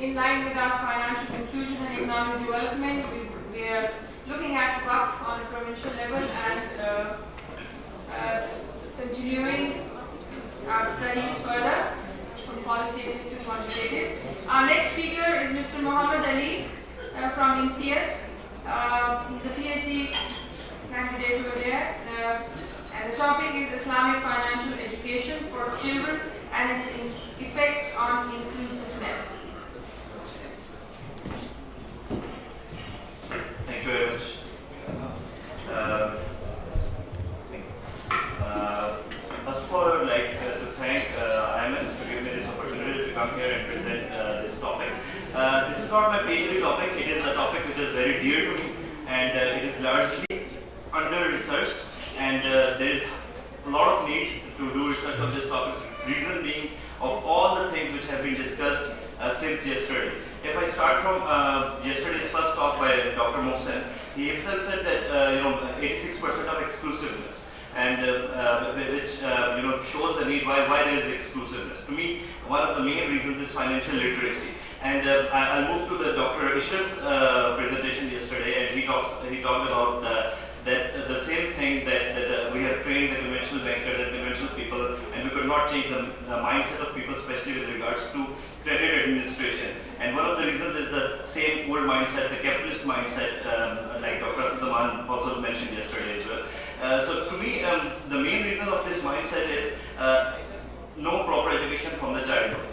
in line with our financial inclusion and economic development, we are looking at WACF on a provincial level and continuing our studies further from qualitative to quantitative. Our next speaker is Mr. Muhammad Ali from INSEAD. He's a PhD candidate over there. And the topic is Islamic financial education for children and its effects on inclusiveness. Thank you very much. First of all, I would like to thank IMS to give me this opportunity to come here and present this topic. This is not my PhD topic, it is a topic which is very dear to me, and it is largely under-researched, and there is a lot of need to do research on this topic, reason being of all the things which have been discussed since yesterday. If I start from yesterday's first talk by Dr. Mohsen, he himself said that 86% of exclusiveness, and which shows the need why there is exclusiveness. To me, one of the main reasons is financial literacy. And I'll move to the Dr. Ishad's presentation yesterday, and he talked about the same thing that we have trained the conventional bankers and conventional people, and we could not change the mindset of people, especially with regards to credit administration. And one of the reasons is the same old mindset, the capitalist mindset, like Dr. Asad also mentioned yesterday as well. So to me, the main reason of this mindset is no proper education from the childhood.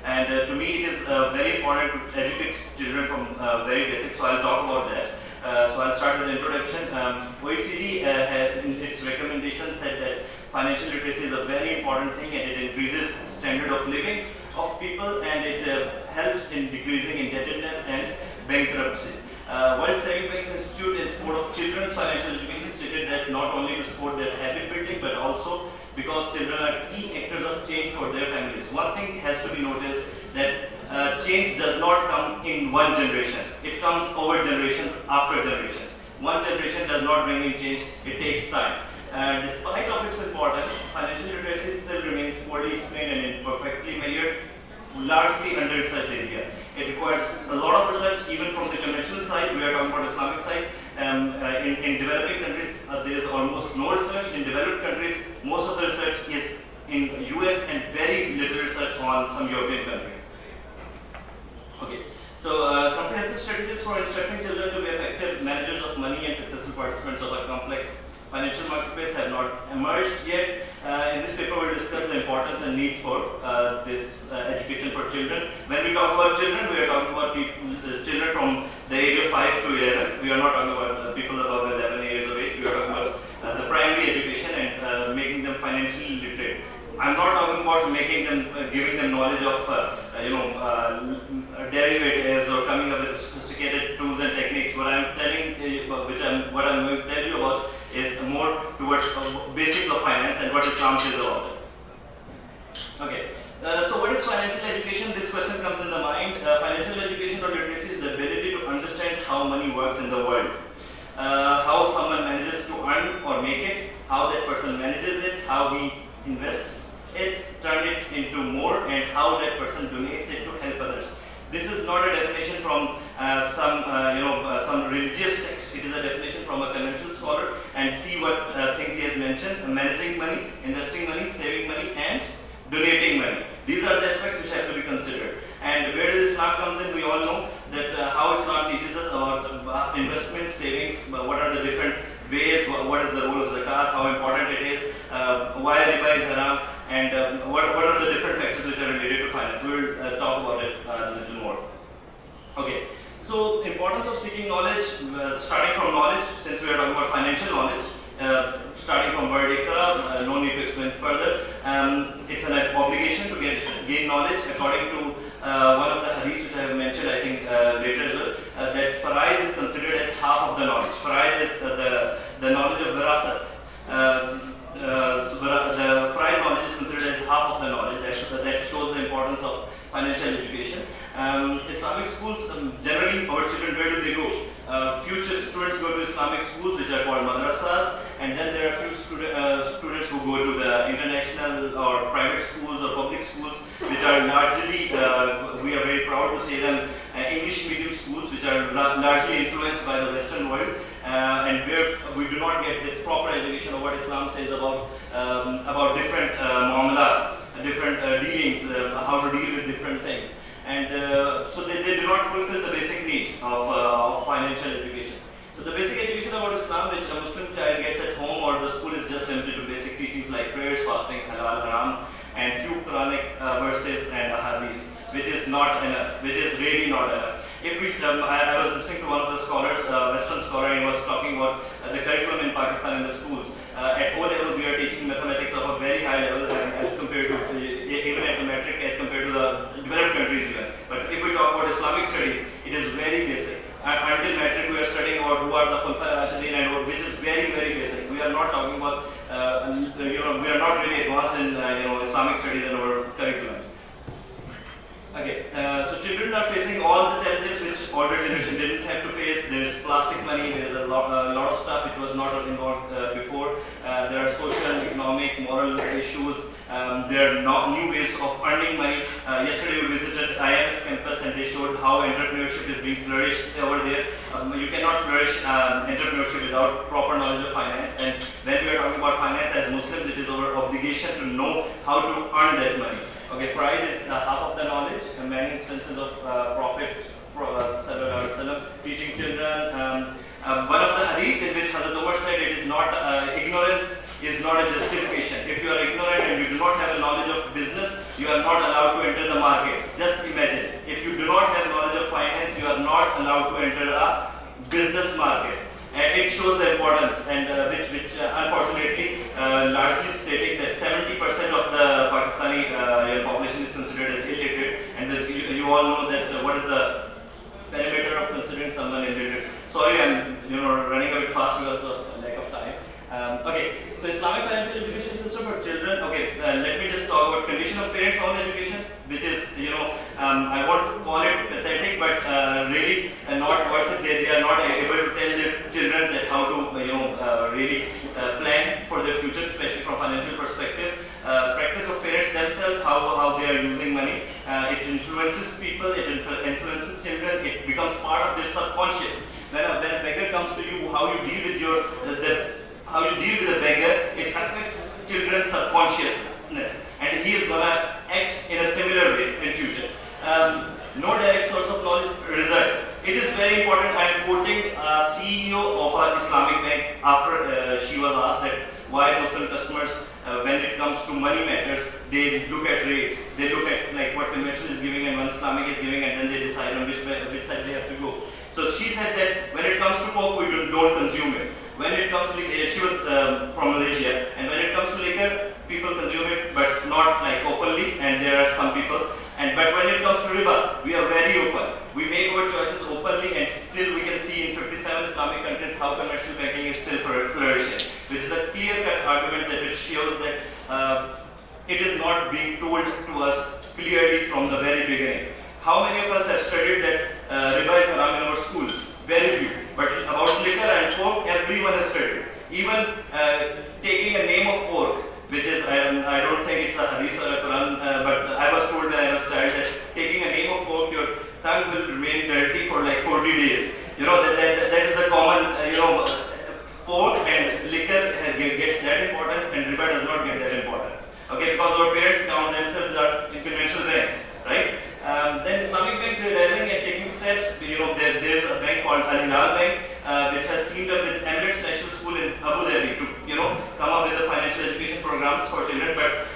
And to me, it is very important to educate children from very basic, so I'll talk about that. So I'll start with the introduction. OECD in its recommendation said that financial literacy is a very important thing, and it increases standard of living of people, and it helps in decreasing indebtedness and bankruptcy. World Saving Bank Institute in support of children's financial education stated that not only to support their habit building, but also because children are key actors of change for their families. One thing has to be noticed, that change does not come in one generation. It comes over generations after generations. One generation does not bring in change, it takes time. Despite of its importance, financial literacy still remains poorly explained and imperfectly measured, largely under-researched area. It requires a lot of research, even from the conventional side. We are talking about Islamic side. In developing countries, there is almost no research. In developed countries, most of the research is in US and very little research on some European countries. Okay, so comprehensive strategies for instructing children to be effective managers of money and successful participants of a complex financial marketplace have not emerged yet. In this paper, we'll discuss the importance and need for this education for children. When we talk about children, we are talking about children from the age of 5 to 11. We are not talking about people above 11 years of age. We are talking about the primary education and making them financially literate. I'm not talking about making them, giving them knowledge of, derivatives or coming up with sophisticated tools and techniques. What I'm telling you, what I'm going to tell you about is more towards basics of finance and what Islam says about it. Okay, so what is financial education? This question comes in the mind. Financial education or literacy is the ability to understand how money works in the world, how someone manages to earn or make it, how that person manages it, how he invests it, turn it into more, and how that person donates it to help others. This is not a definition from some religious text. It is a definition from a conventional scholar, and see what things he has mentioned: managing money, investing money, saving money, and donating money. These are the aspects which have to be considered. And where does Islam comes in? We all know that how Islam teaches us about investment, savings, what are the different ways, what is the role of zakat, how important it is, why riba is haram, and what are the different factors which are related to finance. We will talk about it a little more. Okay, so importance of seeking knowledge, starting from knowledge, since we are talking about financial knowledge, starting from word ikra, no need to explain further. It's an obligation to gain knowledge according to one of the hadiths which I have mentioned, I think later as well, that faraid is considered as half of the knowledge. Faraid is the knowledge of virasat. The faraid knowledge is considered as half of the knowledge. That shows the importance of financial education. Islamic schools, generally our children, where do they go? Few students go to Islamic schools which are called madrasas, and then there are few students who who go to the international or private schools or public schools, which are largely, we are very proud to say them, English medium schools, which are largely influenced by the Western world, and where we do not get the proper education of what Islam says about different muamala, different dealings, how to deal with different things. And so they do not fulfill the basic need of financial education. So the basic education about Islam, which a Muslim child gets at home or the school, is just limited to basic teachings like prayers, fasting, halal, haram, and few Quranic verses and ahadith, which is not enough, which is really not enough. If we, I was listening to one of the scholars, Western scholar, and he was talking about the curriculum in Pakistan in the schools. At O level, we are teaching mathematics of a very high level as compared to, even at the metric, as compared to the developed countries even. But if we talk about Islamic studies, it is very basic. Until metric, we are studying about who are the Khulafa Rashidin, and which is very, very basic. We are not talking about, we are not really advanced in Islamic studies in our curriculums. Okay, so children are facing all the challenges which older generation didn't have to face. There is plastic money, there is a lot of stuff which was not involved before. There are social, economic, moral issues. There are new ways of earning money. Yesterday we visited IMS campus and they showed how entrepreneurship is being flourished over there. You cannot flourish entrepreneurship without proper knowledge of finance. And when we are talking about finance as Muslims, it is our obligation to know how to earn that money. Okay, pride is half of the knowledge. In many instances of Prophet teaching children. One of the hadiths in which Hazrat Umar said it is not ignorance is not a justification. If you are ignorant and you do not have a knowledge of business, you are not allowed to enter the market. Just imagine, if you do not have knowledge of finance, you are not allowed to enter a business market. And it shows the importance, and which unfortunately largely stating that 70% of the Pakistani population is considered as illiterate, and you all know that what is the perimeter of considering someone illiterate. Sorry, I'm running a bit fast because of lack of time. Okay, so Islamic financial education system for children. Okay, let me just talk about condition of parents' own education, which is I won't call it pathetic, but really not worth it. They are not able to tell their children that how to really plan for their future, especially from financial perspective. Practice of parents themselves, how they are using money. It influences people. It influences children. It becomes part of their subconscious. When a beggar comes to you, how you deal with how you deal with a beggar, it affects children's subconsciousness, and he is gonna act in a similar way in future. No direct source of knowledge. Result. It is very important. I am quoting a CEO of an Islamic bank after she was asked that why Muslim customers, when it comes to money matters, they look at rates. They look at like what conventional is giving and what Islamic is giving, and then they decide on which side they have to go. So she said that when it comes to pork, we don't consume it. When it comes to she was from Malaysia, and when it comes to liquor, people consume it, but not like openly, and there are some people. But when it comes to riba, we are very open. We make our choices openly, and still we can see in 57 Islamic countries how commercial banking is still flourishing, which is a clear-cut argument that it shows that it is not being told to us clearly from the very beginning. How many of us have studied that riba is haram in our schools? Very few. But about liquor and pork, everyone has studied. Even taking a name of pork, which is, I don't think it's a hadith or a Quran, but I was told when I was a child that taking a name of pork, your tongue will remain dirty for like 40 days. That is the common, pork and liquor gets that importance, and riba does not get that importance. Okay, because our parents count themselves are in conventional banks, right? Then Islamic banks realizing and taking steps. There's a bank called Al Hilal Bank, which has teamed up with Emirates National School in Abu Dhabi to come up with the financial education programs for children. But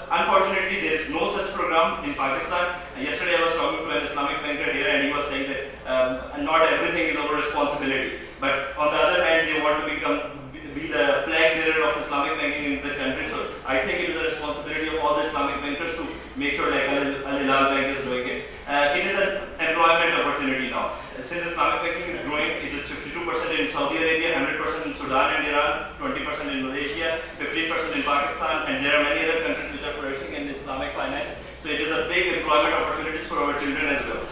unfortunately, there is no such program in Pakistan. Yesterday, I was talking to an Islamic banker here, and he was saying that not everything is our responsibility. But on the other hand, they want to be the flag bearer of Islamic banking in the country. So I think it is a responsibility of all the Islamic bankers to make sure like Al Hilal Bank is doing it. It is an employment opportunity now. Since Islamic banking is growing, it is 52% in Saudi Arabia, 100% in Sudan and Iran, 20% in Malaysia, 15% in Pakistan, and there are many other countries which are flourishing in Islamic finance. So it is a big employment opportunities for our children as well.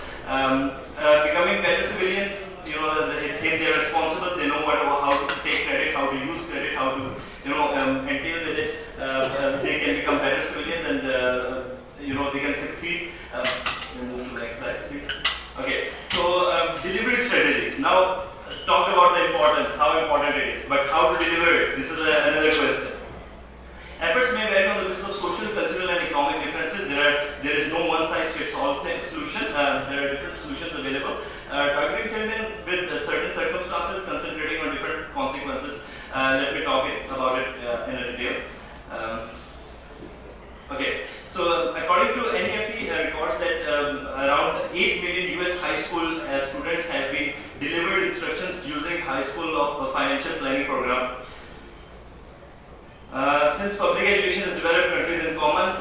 Becoming better civilians, if they are responsible, they know how to take credit, how to use credit, how to entail with it. succeed. We'll move to the next slide, please. Okay, so delivery strategies. Now, talked about the importance, how important it is, but how to deliver it? This is another question. Efforts may vary on the basis of social, cultural, and economic differences. There is no one-size-fits-all solution. There are different solutions available. Targeting children with certain circumstances, concentrating on different consequences. Let me talk about it in a detail. Okay, so according to NEFE records that around 8 million US high school students have been delivered instructions using high school financial planning program. Since public education is developed countries in common,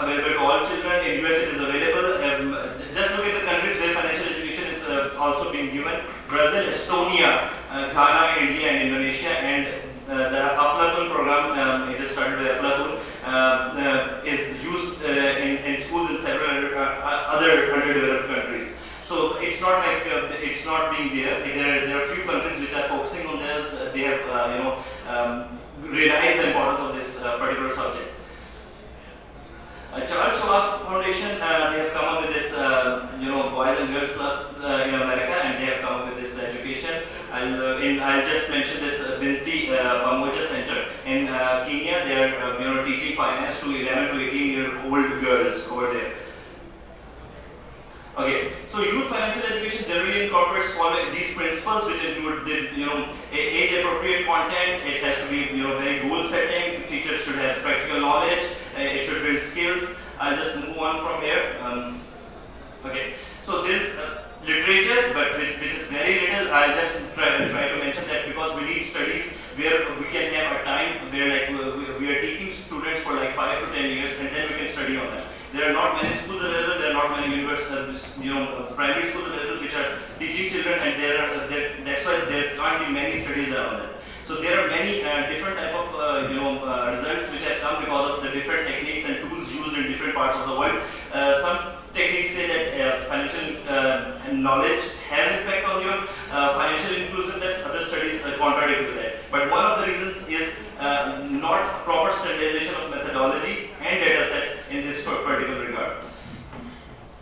available to all children, in US it is available. Just look at the countries where financial education is also being given. Brazil, Estonia, Ghana, India and Indonesia, and the Aflatun program, it is started by Aflatun, is used in schools in several other underdeveloped countries. So it's not like it's not being there. There are a few countries which are focusing on this. They have realize the importance of this particular subject. Charles Schwab Foundation, they have come up with this, Boys and Girls Club in America, and they have come up with this education. I'll just mention this Binti Pamoja Center in Kenya. They are teaching finance to 11 to 18-year-old girls over there. Okay, so youth financial education generally incorporates following these principles, which include the age-appropriate content. It has to be very goal-setting. Teachers should have practical knowledge. It should build skills. I'll just move on from here. Okay, so there's literature, but which is very little. I'll just try to mention that because we need studies where we can have a time where we are teaching students for like 5 to 10 years, and then we can study on them. There are not many schools available. There are not many universities, primary schools available which are teaching children, and that's why there can't be many studies around that. So there are many different type of results which have come because of the different techniques and tools used in different parts of the world. Some techniques say that financial knowledge has impact on your financial inclusiveness. Other studies contradict to that. But one of the reasons is not proper standardization of methodology and data set in this particular regard.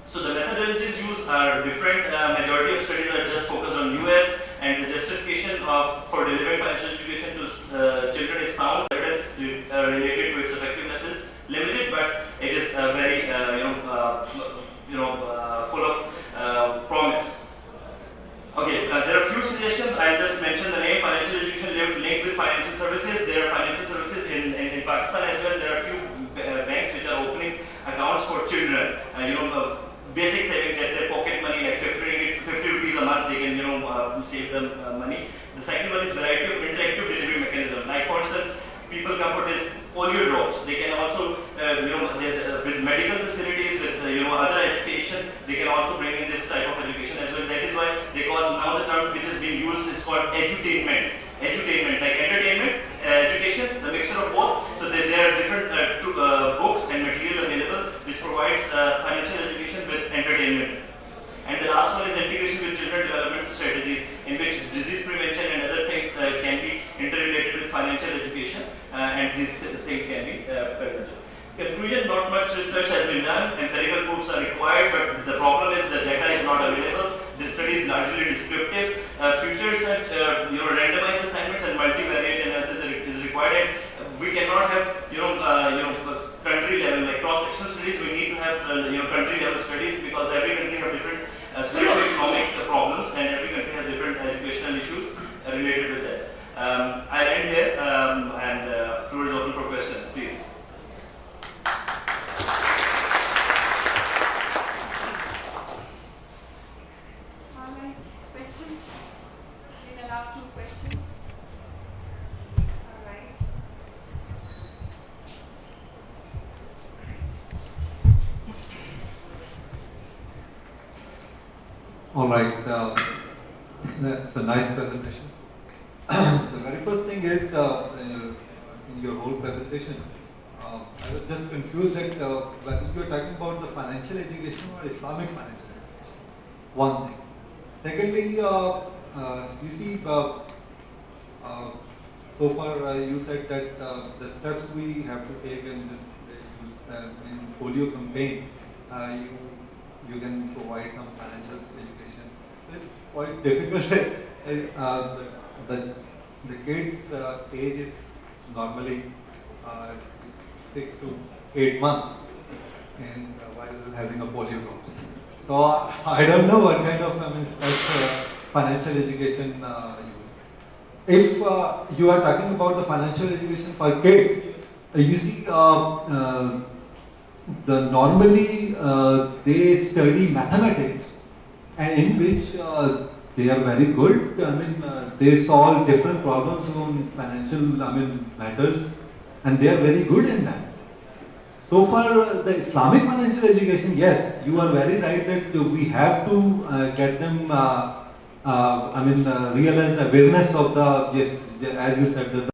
So the methodologies used are different. Majority of studies are just focused on US, and the justification for delivering financial education to children is sound. Evidence related to its effectiveness is limited, but it is very full of promise. Okay, there are a few suggestions. I'll just mention the name. Financial education linked with financial services. There are financial services in Pakistan as well. There are a few banks which are opening accounts for children. Basic saving, that their pocket money, like 50 rupees a month, they can save them money. The second one is variety of interactive delivery mechanism. Like for instance, people come for this polio drops. They can also, with medical facilities, with other education, they can also bring in this type of education as well. That is why they call now the term which is being used is called edutainment. Edutainment, like entertainment, education, the mixture of both. So there are different books and material available which provides financial education with entertainment. And the last one is integration with children development strategies, in which disease prevention and other things can be interrelated with financial education, and these things can be presented. Conclusion: not much research has been done. Empirical proofs are required, but the problem is the data is not available. This study is largely descriptive. Future research, randomized assignments and multivariate analysis is required. And we cannot have country level, like cross-sectional studies. We need to have country level studies, because every country have different socio-economic problems, and every country has different educational issues related with that. I'll end here, and floor is open for questions, please. All right, that's a nice presentation. The very first thing is, in your whole presentation, I was just confused that whether you are talking about the financial education or Islamic financial education. One thing. Secondly, you see, so far you said that the steps we have to take in polio campaign you can provide some financial education. It's quite difficult. The the kids' age is normally 6 to 8 months, and while having a polio drops. So I don't know what kind of such financial education if you are talking about the financial education for kids, you see, normally they study mathematics, and in which they are very good. They solve different problems on financial, matters, and they are very good in that. So for the Islamic financial education, yes, you are very right that we have to get them, realize the awareness of the, yes, as you said, the